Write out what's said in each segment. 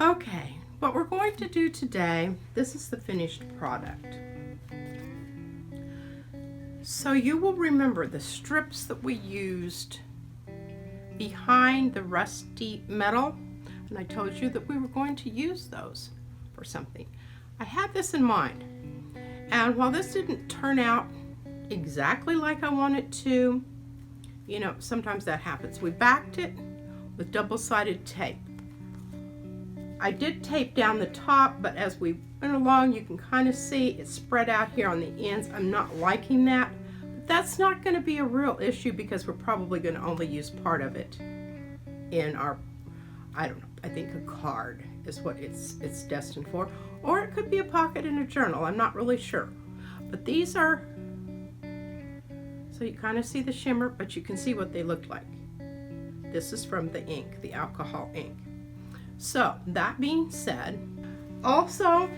Okay, what we're going to do today, this is the finished product. So you will remember the strips that we used behind the rusty metal, and I told you that we were going to use those for something. I had this in mind, and while this didn't turn out exactly like I wanted to, you know, sometimes that happens. We backed it with double-sided tape. I did tape down the top, but as we went along, you can kind of see it spread out here on the ends. I'm not liking that, but that's not going to be a real issue because we're probably going to only use part of it in our, I don't know, I think a card is what it's destined for, or it could be a pocket in a journal. I'm not really sure, but these are, so you kind of see the shimmer, but you can see what they look like. This is from the ink, the alcohol ink. So that being said, also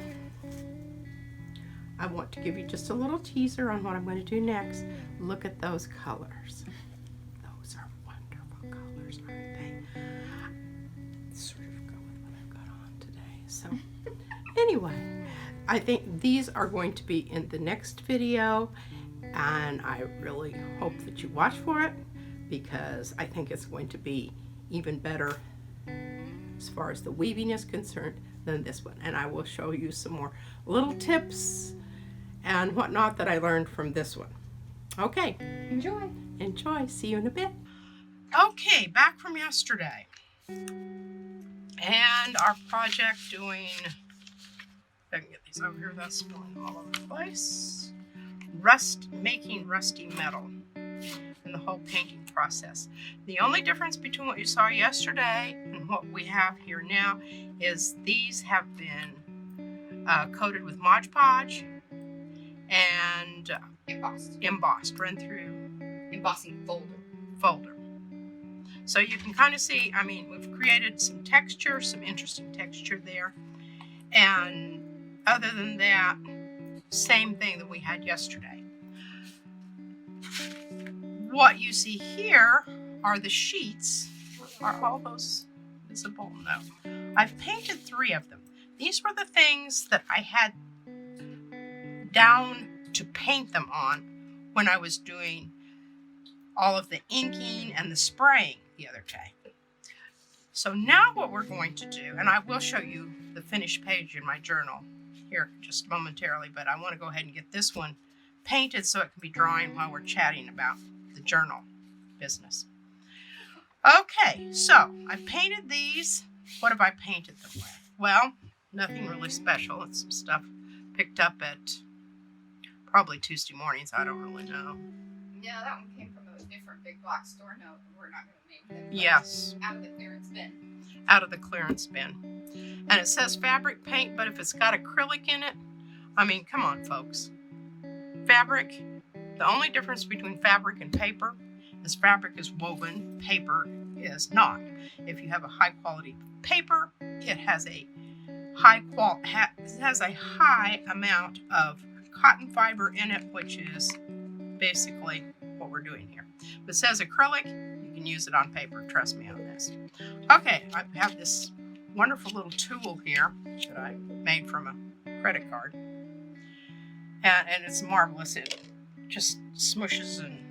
I want to give you just a little teaser on what I'm going to do next. Look at those colors. Those are wonderful colors, aren't they? Sort of go with what I've got on today. So anyway, I think these are going to be in the next video, and I really hope that you watch for it because I think it's going to be even better as far as the weaving is concerned than this one. And I will show you some more little tips and whatnot that I learned from this one. Okay. Enjoy. See you in a bit. Okay, back from yesterday. And our project doing, if I can get these over here, that's going all over the place. Making rusty metal and the whole painting process. The only difference between what you saw yesterday and what we have here now is these have been coated with Mod Podge and embossed, run through embossing folder. So you can kind of see, I mean, we've created some texture, some interesting texture there. And other than that, same thing that we had yesterday. What you see here are the sheets. Are all those visible? No. I've painted 3 of them. These were the things that I had down to paint them on when I was doing all of the inking and the spraying the other day. So now what we're going to do, and I will show you the finished page in my journal here just momentarily, but I want to go ahead and get this one painted so it can be drying while we're chatting about the journal business. Okay, so I painted these. What have I painted them with? Well, nothing really special. It's some stuff picked up at probably Tuesday mornings. I don't really know. Yeah, that one came from a different big black store. No, we're not going to name them. Yes. Out of the clearance bin. Out of the clearance bin. And it says fabric paint, but if it's got acrylic in it, I mean, come on, folks. Fabric, the only difference between fabric and paper is fabric is woven, paper is not. If you have a high quality paper, it has a high amount of cotton fiber in it, which is basically what we're doing here. If it says acrylic, you can use it on paper. Trust me on this. Okay, I have this wonderful little tool here that I made from a credit card. And it's marvelous. It just smushes in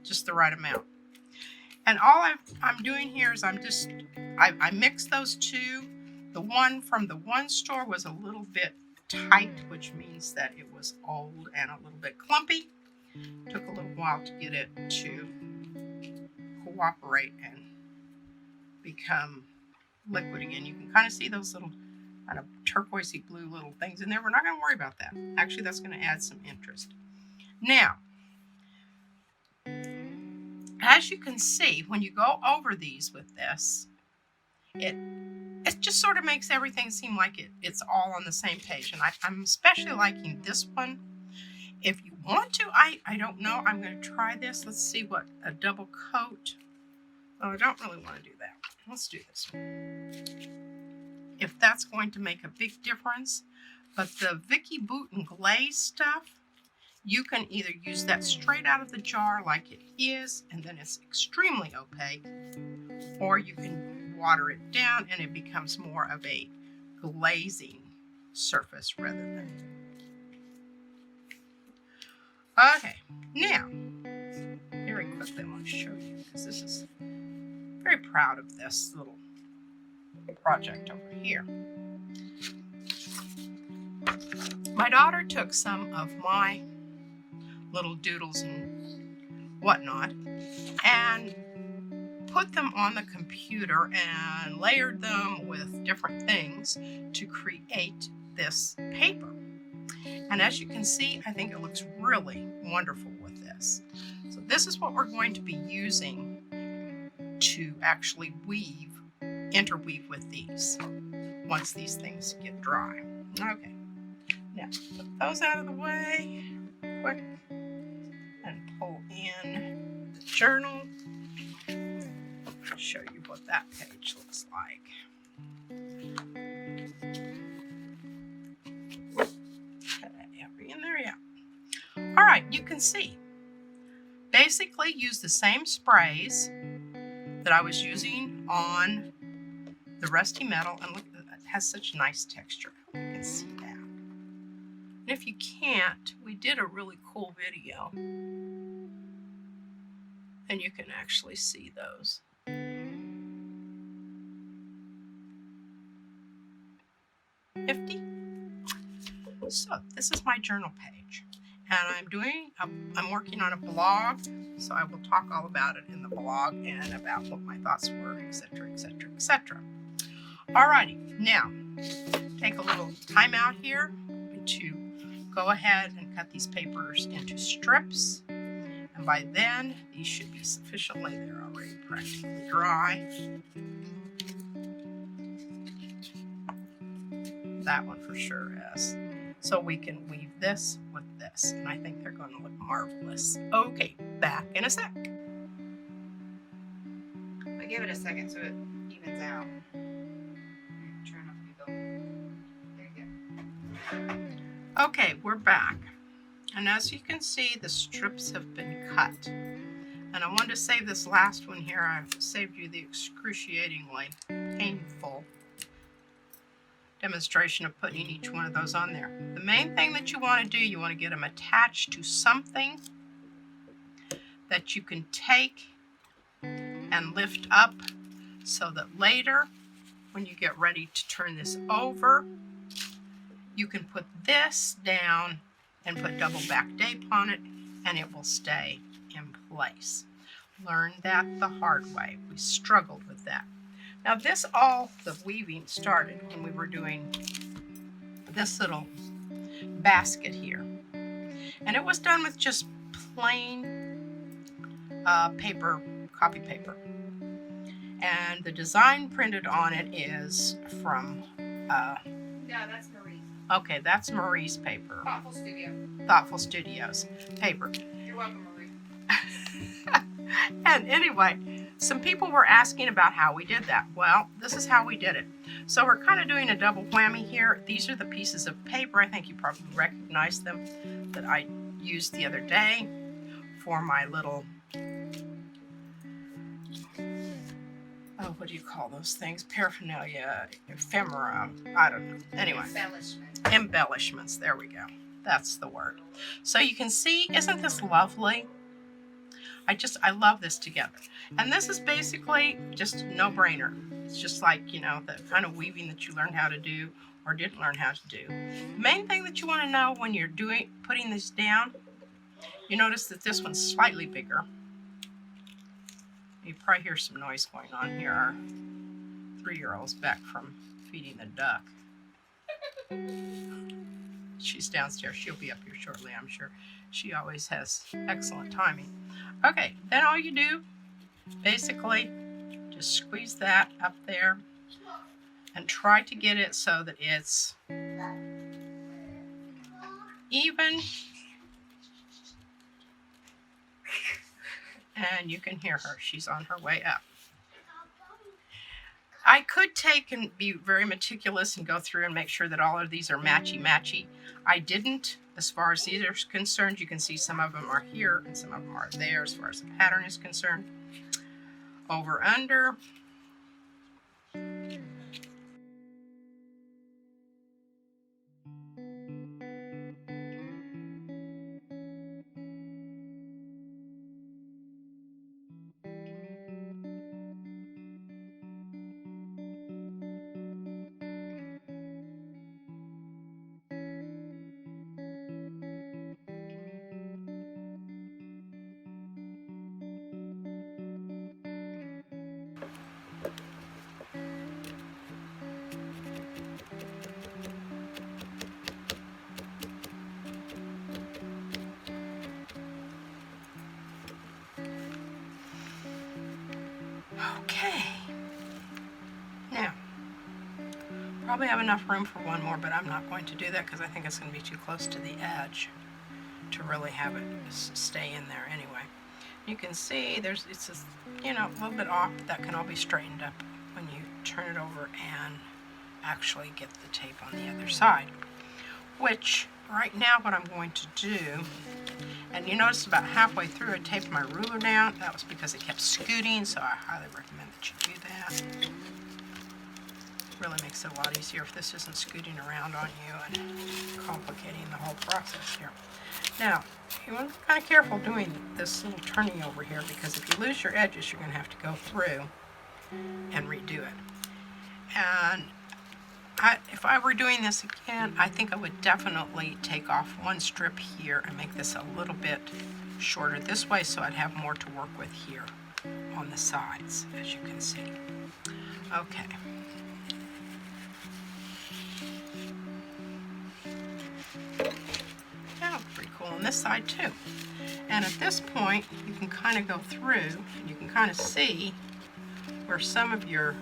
just the right amount. And all I'm doing here is I mixed those 2. The one from the one store was a little bit tight, which means that it was old and a little bit clumpy. Took a little while to get it to cooperate and become liquid again. You can kind of see those little kind of turquoisey blue little things in there. We're not going to worry about that. Actually, that's going to add some interest. Now, as you can see, when you go over these with this, it just sort of makes everything seem like it's all on the same page. And I'm especially liking this one. If you want to, I don't know. I'm going to try this. Let's see what a double coat. Oh, I don't really want to do that. Let's do this one. If that's going to make a big difference. But the Vicky Boot and Glaze stuff, you can either use that straight out of the jar like it is, and then it's extremely opaque, or you can water it down and it becomes more of a glazing surface rather than. Okay, now, very quickly I want to show you, because this is very proud of this little project over here. My daughter took some of my little doodles and whatnot and put them on the computer and layered them with different things to create this paper. And as you can see, I think it looks really wonderful with this. So this is what we're going to be using to actually interweave with these once these things get dry. Okay, now put those out of the way quick and pull in the journal. I'll show you what that page looks like. Okay, are we in there? Yeah. All right, you can see. Basically use the same sprays that I was using on the rusty metal, and look, it has such nice texture. You can see that. And if you can't, we did a really cool video, and you can actually see those. Nifty. So this is my journal page, and I'm working on a blog, so I will talk all about it in the blog and about what my thoughts were, etc., etc., etc. Alrighty, now take a little time out here to go ahead and cut these papers into strips, and by then these should be sufficiently, they're already practically dry. That one for sure is. So we can weave this with this, and I think they're going to look marvelous. Okay, back in a sec. I give it a second so it evens out. Try not to be built. There you go. Okay, we're back. And as you can see, the strips have been cut. And I wanted to save this last one here. I've saved you the excruciatingly painful demonstration of putting each one of those on there. The main thing that you want to do, you want to get them attached to something that you can take and lift up so that later when you get ready to turn this over, you can put this down and put double back tape on it, and it will stay in place. Learned that the hard way. We struggled with that. Now the weaving started when we were doing this little basket here. And it was done with just plain paper, copy paper. And the design printed on it is from... Yeah, that's Marie. Okay, that's Marie's paper. Thoughtful Studios paper. You're welcome, Marie. And anyway, some people were asking about how we did that. Well, this is how we did it. So we're kind of doing a double whammy here. These are the pieces of paper, I think you probably recognize them, that I used the other day for my little, oh, what do you call those things? Paraphernalia, ephemera, I don't know. Anyway. Embellishments, there we go. That's the word. So you can see, isn't this lovely? I love this together. And this is basically just no-brainer. It's just like, you know, the kind of weaving that you learned how to do or didn't learn how to do. The main thing that you want to know when you're putting this down, you notice that this one's slightly bigger. You probably hear some noise going on here. Our 3-year-old's back from feeding the duck. She's downstairs. She'll be up here shortly, I'm sure. She always has excellent timing. Okay, then all you do, basically, just squeeze that up there and try to get it so that it's even. And you can hear her. She's on her way up. I could take and be very meticulous and go through and make sure that all of these are matchy-matchy. I didn't. As far as these are concerned, you can see some of them are here and some of them are there as far as the pattern is concerned. Over, under. probably have enough room for one more, but I'm not going to do that because I think it's going to be too close to the edge to really have it stay in there anyway. You can see it's just, you know, a little bit off, but that can all be straightened up when you turn it over and actually get the tape on the other side. Which, right now what I'm going to do, and you notice about halfway through I taped my ruler down. That was because it kept scooting, so I highly recommend that you do that. Really makes it a lot easier if this isn't scooting around on you and complicating the whole process here. Now, you want to be kind of careful doing this little turning over here, because if you lose your edges, you're going to have to go through and redo it. And if I were doing this again, I think I would definitely take off one strip here and make this a little bit shorter this way, so I'd have more to work with here on the sides, as you can see. Okay. Yeah, pretty cool on this side too. And at this point, you can kind of go through and you can kind of see where some of your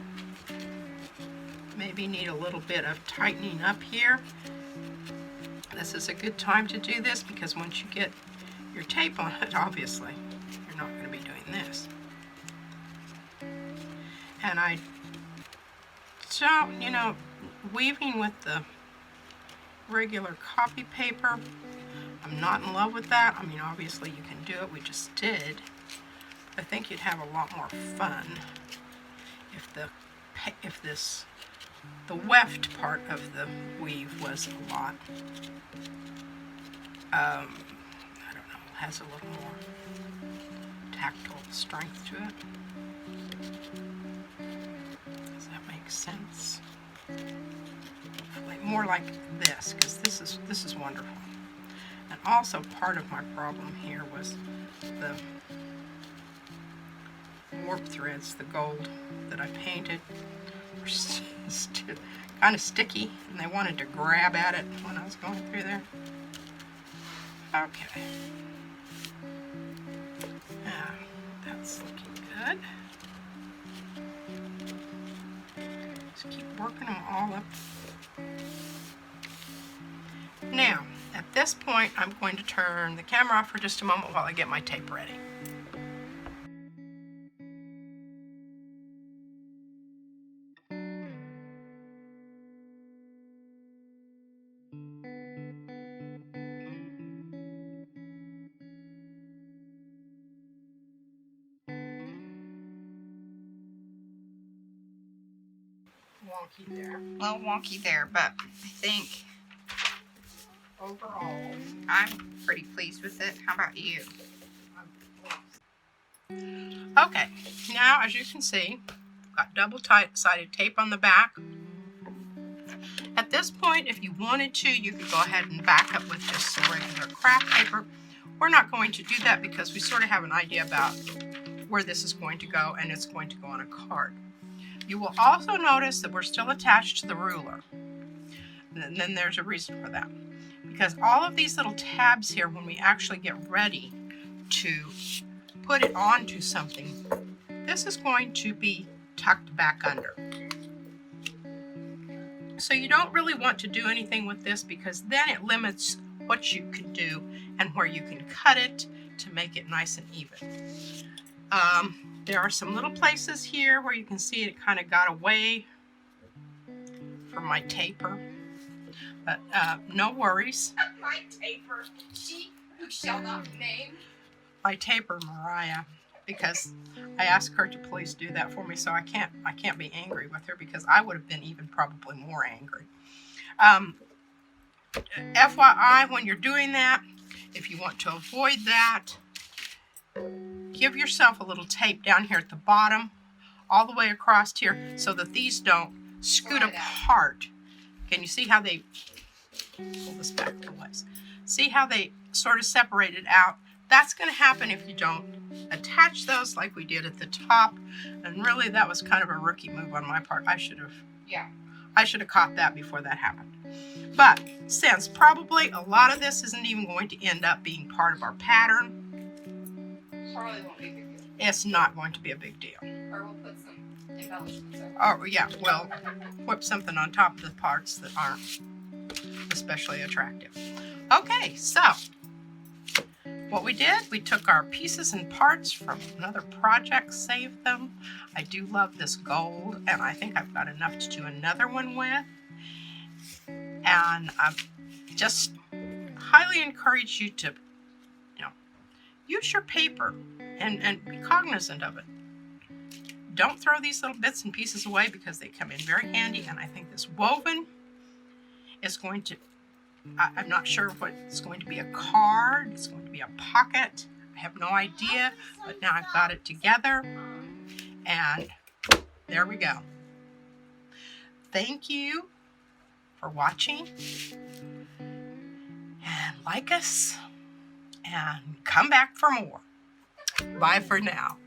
maybe need a little bit of tightening up here. This is a good time to do this, because once you get your tape on it, obviously, you're not going to be doing this. And I don't, you know, weaving with the regular copy paper, I'm not in love with that. I mean, obviously you can do it, we just did. I think you'd have a lot more fun if the weft part of the weave was a lot, I don't know, has a little more tactile strength to it. Does that make sense? Hopefully more like this, because this is wonderful. And also part of my problem here was the warp threads, the gold that I painted, were kind of sticky, and they wanted to grab at it when I was going through there. Okay. Now, that's looking good. Just keep working them all up. Now, at this point, I'm going to turn the camera off for just a moment while I get my tape ready. Wonky there. A little wonky there, but I think Overall, I'm pretty pleased with it. How about you? okay, now as you can see, got double-sided tape on the back. At this point, if you wanted to, you could go ahead and back up with just some regular craft paper. We're not going to do that because we sort of have an idea about where this is going to go, and it's going to go on a card. You will also notice that we're still attached to the ruler. And then there's a reason for that. Because all of these little tabs here, when we actually get ready to put it onto something, this is going to be tucked back under. So you don't really want to do anything with this, because then it limits what you can do and where you can cut it to make it nice and even. There are some little places here where you can see it kind of got away from my taper, but no worries. My taper, she who shall not be named. My taper, Mariah, because I asked her to please do that for me, so I can't be angry with her, because I would have been even probably more angry. FYI, when you're doing that, if you want to avoid that, give yourself a little tape down here at the bottom, all the way across here, so that these don't scoot apart. Can you see how they, pull this back a little ways, see how they sort of separated out? That's going to happen if you don't attach those like we did at the top. And really, that was kind of a rookie move on my part. I should have caught that before that happened. But since probably a lot of this isn't even going to end up being part of our pattern, Probably won't be a big deal. it's not going to be a big deal. Or we'll put some embellishments. Oh, yeah, well, whip something on top of the parts that aren't especially attractive. Okay, so what we did, we took our pieces and parts from another project, saved them. I do love this gold, and I think I've got enough to do another one with. And I just highly encourage you to, use your paper and be cognizant of it. Don't throw these little bits and pieces away because they come in very handy, and I think this woven is going to, I'm not sure what it's going to be, a card, it's going to be a pocket, I have no idea, but now I've got it together, and there we go. Thank you for watching, and like us, and come back for more. Bye for now.